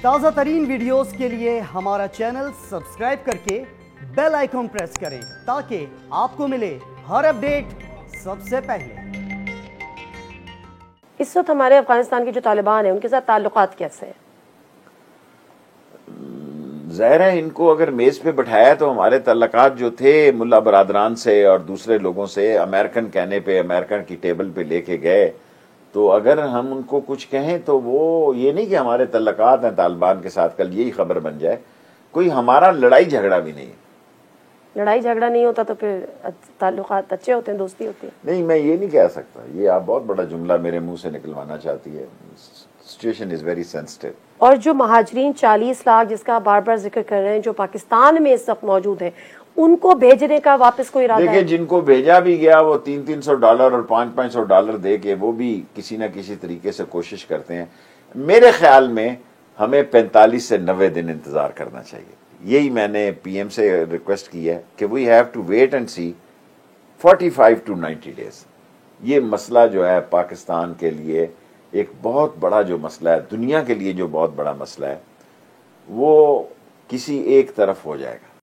ताज़ा तरीन वीडियोस के लिए हमारा चैनल सब्सक्राइब करके बेल आइकॉन प्रेस करें ताकि आपको मिले हर अपडेट सबसे पहले। इस वक्त हमारे अफगानिस्तान के जो तालिबान हैं उनके साथ ताल्लुकात कैसे हैं? ज़ाहिर है इनको अगर मेज़ पे बैठाया तो हमारे तल्लकात जो थे मुल्ला बरादरान से और दूसरे लोगों से अमेरिकन कहने पे अमेरिकन की टेबल पे लेके गए, तो अगर हम उनको कुछ कहें तो वो ये नहीं कि हमारे तल्लकात हैं तालिबान के साथ, कल यही खबर बन जाए। कोई हमारा लड़ाई झगड़ा भी नहीं है। लड़ाई झगड़ा नहीं होता तो फिर ताल्लुकात अच्छे होते हैं, दोस्ती होती है? नहीं, मैं ये नहीं कह सकता। ये आप बहुत बड़ा जुमला मेरे मुंह से निकलवाना चाहती है। Situation is very sensitive. और जो महाजरीन 40 लाख जिसका बार बार जिक्र कर रहे हैं जो पाकिस्तान में इस वक्त मौजूद हैं, उनको भेजने का वापस कोई इरादा है? देखिए, जिनको भेजा भी गया वो $300 और $500 दे के वो भी किसी न किसी तरीके से कोशिश करते हैं। मेरे ख्याल में हमें 45 से 90 दिन इंतजार करना चाहिए। यही मैंने पीएम से रिक्वेस्ट की है कि we have to wait and see 45 to 90 days. ये मसला जो है पाकिस्तान के लिए एक बहुत बड़ा जो मसला है, दुनिया के लिए जो बहुत बड़ा मसला है, वो किसी एक तरफ हो जाएगा।